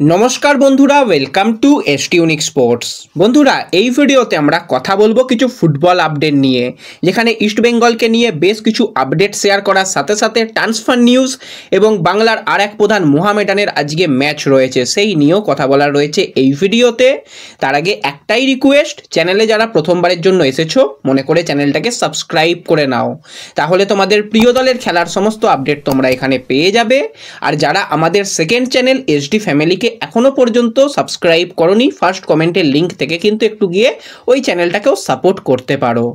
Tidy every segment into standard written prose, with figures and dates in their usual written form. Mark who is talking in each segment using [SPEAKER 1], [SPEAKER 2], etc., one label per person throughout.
[SPEAKER 1] নমস্কার বন্ধুরা, welcome to ST unique sports. বন্ধুরা, এই ভিডিওতে আমরা কথা বলবো কিছু ফুটবল আপডেট নিয়ে, যেখানে ইস্ট বেঙ্গলকে নিয়ে বেশ কিছু আপডেট শেয়ার করার সাথে সাথে ট্রান্সফার নিউজ এবং বাংলার আর এক প্রধান মোহামেডানের আজকে ম্যাচ রয়েছে, সেই নিয়েও কথা বলার রয়েছে এই ভিডিওতে। তার আগে একটাই রিকোয়েস্ট, চ্যানেলে যারা প্রথমবারের জন্য এসেছো মনে করে চ্যানেলটাকে সাবস্ক্রাইব করে নাও, তাহলে তোমাদের প্রিয় দলের খেলার সমস্ত আপডেট তোমরা এখানে পেয়ে যাবে। আর যারা আমাদের সেকেন্ড চ্যানেল এসডি ফ্যামিলিকে এখনো পর্যন্ত সাবস্ক্রাইব করনি, ফার্স্ট কমেন্টের লিঙ্ক থেকে কিন্তু একটু গিয়ে ওই চ্যানেলটাকেও সাপোর্ট করতে পারো।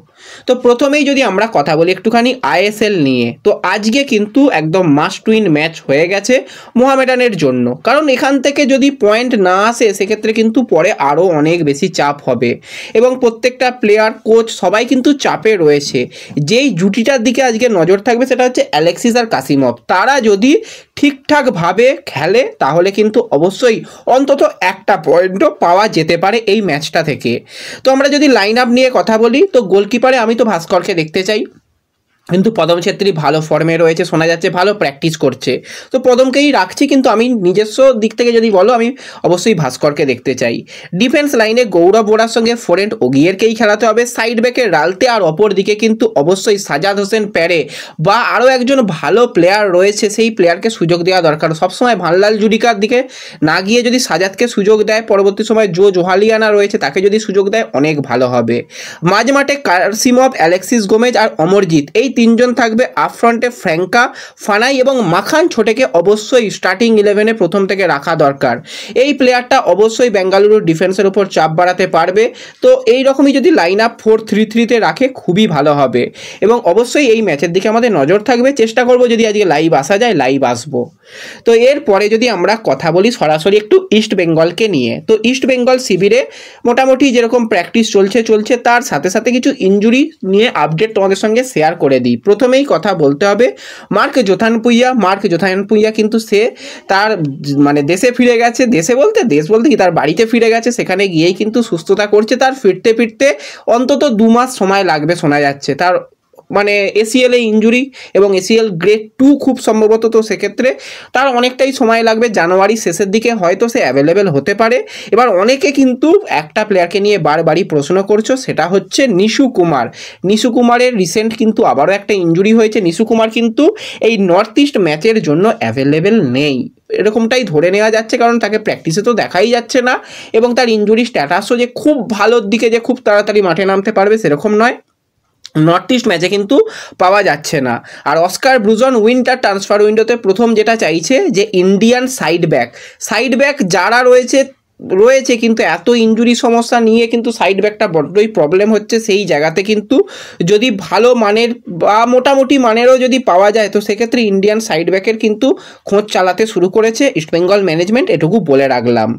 [SPEAKER 1] তো প্রথমেই যদি আমরা কথা বলি একটুখানি আইএসএল নিয়ে, তো আজকে কিন্তু একদম মাস্ট উইন ম্যাচ হয়ে গেছে মোহামেডানের জন্য, কারণ এখান থেকে যদি পয়েন্ট না আসে সেক্ষেত্রে কিন্তু পরে আরও অনেক বেশি চাপ হবে এবং প্রত্যেকটা প্লেয়ার, কোচ সবাই কিন্তু চাপে রয়েছে। যেই জুটিটার দিকে আজকে নজর থাকবে সেটা হচ্ছে অ্যালেক্সিস আর কাসিমভ। তারা যদি ঠিকঠাকভাবে খেলে তাহলে কিন্তু অবশ্যই অন্তত একটা পয়েন্টও পাওয়া যেতে পারে এই ম্যাচটা থেকে। তো আমরা যদি লাইন আপ নিয়ে কথা বলি, তো গোলকিপারে আমি তো ভাস্করকে দেখতে চাই, কিন্তু পদম ছেত্রী ভালো ফর্মে রয়েছে, শোনা যাচ্ছে ভালো প্র্যাকটিস করছে, তো পদমকেই রাখছি। কিন্তু আমি নিজস্ব দিক থেকে যদি বলো, আমি অবশ্যই ভাস্করকে দেখতে চাই। ডিফেন্স লাইনে গৌরব বোরার সঙ্গে ফোরেন্ট ওগিয়েরকেই খেলাতে হবে, সাইড ব্যাকে রালতে, আর অপর দিকে কিন্তু অবশ্যই সাজাদ হোসেন প্যারে বা আরও একজন ভালো প্লেয়ার রয়েছে, সেই প্লেয়ারকে সুযোগ দেওয়া দরকার। সবসময় ভানলাল জুডিকার দিকে না গিয়ে যদি সাজাদকে সুযোগ দেয়, পরবর্তী সময় জোহালিয়ানা রয়েছে তাকে যদি সুযোগ দেয় অনেক ভালো হবে। মাঝমাঠে কাসিমভ, অ্যালেক্সিস গোমেজ আর অমরজিৎ, এই তিনজন থাকবে। আপফ্রন্টে ফ্র্যাঙ্কা, ফানাই এবং মাখান ছোটেকে অবশ্যই স্টার্টিং 11-এ প্রথম থেকে রাখা দরকার। এই প্লেয়ারটা অবশ্যই বেঙ্গালুরুর ডিফেন্সের উপর চাপ বাড়াতে পারবে। তো এই রকমই যদি লাইন আপ 4-3-3-তে রাখে খুবই ভালো হবে এবং অবশ্যই এই ম্যাচের দিকে আমাদের নজর থাকবে। চেষ্টা করব যদি আজকে লাইভ আসা যায় লাইভ আসবো। তো এরপরে যদি আমরা কথা বলি সরাসরি একটু ইস্ট বেঙ্গলকে নিয়ে, তো ইস্ট বেঙ্গল শিবিরে মোটামুটি যেরকম প্র্যাকটিস চলছে তার সাথে সাথে কিছু ইনজুরি নিয়ে আপডেট তোমাদের সঙ্গে শেয়ার করে দিই। প্রথমেই কথা বলতে হবে মার্ক জোথানপুইয়া কিন্তু সে তার মানে দেশে ফিরে গেছে। দেশ বলতে কি তার বাড়িতে ফিরে গেছে, সেখানে গিয়েই কিন্তু সুস্থতা করছে। তার ফিরতে অন্তত 2 মাস সময় লাগবে শোনা যাচ্ছে। তার মানে এসিএল ইঞ্জুরি এবং এসিএল গ্রেড 2 খুব সম্ভবত, তো সেক্ষেত্রে তার অনেকটাই সময় লাগবে। জানুয়ারি শেষের দিকে হয়তো সে অ্যাভেলেবেল হতে পারে। এবার অনেকে কিন্তু একটা প্লেয়ারকে নিয়ে বারবারই প্রশ্ন করছো, সেটা হচ্ছে নিশু কুমারের রিসেন্ট কিন্তু আবারও একটা ইঞ্জুরি হয়েছে। নিশু কুমার কিন্তু এই নর্থ ইস্ট ম্যাচের জন্য অ্যাভেলেবেল নেই, এরকমটাই ধরে নেওয়া যাচ্ছে, কারণ তাকে প্র্যাকটিসে তো দেখাই যাচ্ছে না এবং তার ইঞ্জুরি স্ট্যাটাসও যে খুব ভালোর দিকে, যে খুব তাড়াতাড়ি মাঠে নামতে পারবে সেরকম নয়। নর্থ ইস্ট ম্যাচে কিন্তু পাওয়া যাচ্ছে না। আর অস্কার ব্রুজন উইন্টার ট্রান্সফার উইন্ডোতে প্রথম যেটা চাইছে যে ইন্ডিয়ান সাইড ব্যাক যারা রয়েছে কিন্তু এত ইনজুরি সমস্যা নিয়ে কিন্তু সাইড ব্যাকটা বড্ডই প্রবলেম হচ্ছে। সেই জায়গাতে কিন্তু যদি ভালো মানের বা মোটামুটি মানেরও যদি পাওয়া যায়, তো সেক্ষেত্রে ইন্ডিয়ান সাইড ব্যাকের কিন্তু খোঁজ চালাতে শুরু করেছে ইস্টবেঙ্গল ম্যানেজমেন্ট, এটুকু বলে রাখলাম।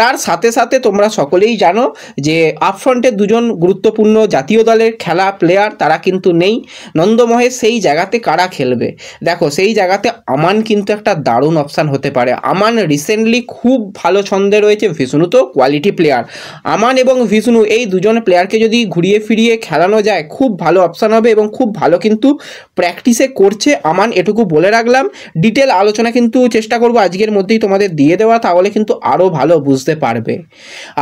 [SPEAKER 1] তার সাথে সাথে তোমরা সকলেই জানো যে আপফ্রন্টে দুজন গুরুত্বপূর্ণ জাতীয় দলের খেলা প্লেয়ার তারা কিন্তু নেই নন্দমহেশ। সেই জায়গাতে কারা খেলবে? দেখো, সেই জায়গাতে আমান কিন্তু একটা দারুণ অপশান হতে পারে। আমান রিসেন্টলি খুব ভালো ছন্দে রয়েছে। ভিষ্ণু তো কোয়ালিটি প্লেয়ার, আমান এবং ভিষ্ণু এই দুজন প্লেয়ারকে যদি ঘুরিয়ে ফিরিয়ে খেলানো যায় খুব ভালো অপশান হবে এবং খুব ভালো কিন্তু প্র্যাকটিসে করছে আমান, এটুকু বলে রাখলাম। ডিটেল আলোচনা কিন্তু চেষ্টা করব আজকের মধ্যেই তোমাদের দিয়ে দেওয়া, তাহলে কিন্তু আরও ভালো বুঝতে পারবে।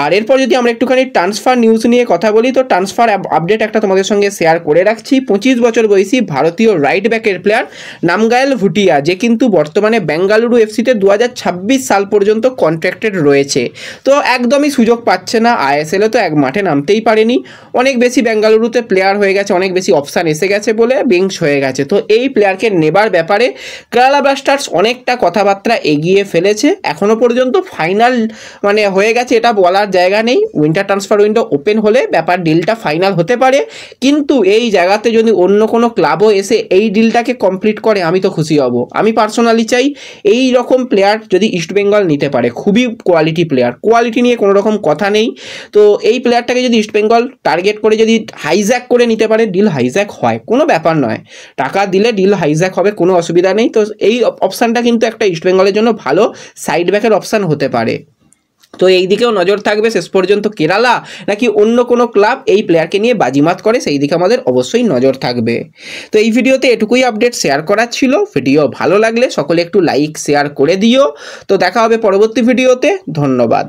[SPEAKER 1] আর এরপর যদি আমরা একটুখানি ট্রান্সফার নিউজ নিয়ে কথা বলি, তো ট্রান্সফার আপডেট একটা তোমাদের সঙ্গে শেয়ার করে রাখছি। 25 বছর বয়সী ভারতীয় রাইট ব্যাকের প্লেয়ার নামগায়েল ভুটিয়া, যে কিন্তু বর্তমানে বেঙ্গালুরু এফসিতে 2026 সাল পর্যন্ত কন্ট্রাক্টেড রয়েছে, তো একদমই সুযোগ পাচ্ছে না। আইএসএলে তো এক মাঠে নামতেই পারেনি, অনেক বেশি বেঙ্গালুরুতে প্লেয়ার হয়ে গেছে, অনেক বেশি অপশান এসে গেছে বলে বেঞ্চ হয়ে গেছে। তো এই প্লেয়ারকে নেবার ব্যাপারে কেরালা ব্লাস্টার্স অনেকটা কথাবার্তা এগিয়ে ফেলেছে, এখনও পর্যন্ত ফাইনাল মানে হয়ে গেছে এটা বলার জায়গা নেই। উইন্টার ট্রান্সফার উইন্ডো ওপেন হলে ব্যাপার ডিলটা ফাইনাল হতে পারে, কিন্তু এই জায়গাতে যদি অন্য কোনো ক্লাবও এসে এই ডিলটাকে কমপ্লিট করে আমি তো খুশি হব। আমি পার্সোনালি চাই এই রকম প্লেয়ার যদি ইস্টবেঙ্গল নিতে পারে, খুবই কোয়ালিটি প্লেয়ার, কোয়ালিটি নিয়ে কোনো রকম কথা নেই। তো এই প্লেয়ারটাকে যদি ইস্টবেঙ্গল টার্গেট করে যদি হাইজ্যাক করে নিতে পারে, ডিল হাইজ্যাক হয়, কোনো ব্যাপার নয়, টাকা দিলে ডিল হাইজ্যাক হবে, কোনো অসুবিধা নেই। তো এই অপশানটা কিন্তু একটা ইস্টবেঙ্গলের জন্য ভালো সাইড ব্যাকের অপশান হতে পারে। তো এই দিকেও নজর থাকবে শেষ পর্যন্ত কেরালা নাকি অন্য কোনো ক্লাব এই প্লেয়ারকে নিয়ে বাজিমাত করে, সেই দিকে আমাদের অবশ্যই নজর থাকবে। তো এই ভিডিওতে এটুকুই আপডেট শেয়ার করার ছিল। ভিডিও ভালো লাগলে সকলে একটু লাইক শেয়ার করে দিও। তো দেখা হবে পরবর্তী ভিডিওতে। ধন্যবাদ।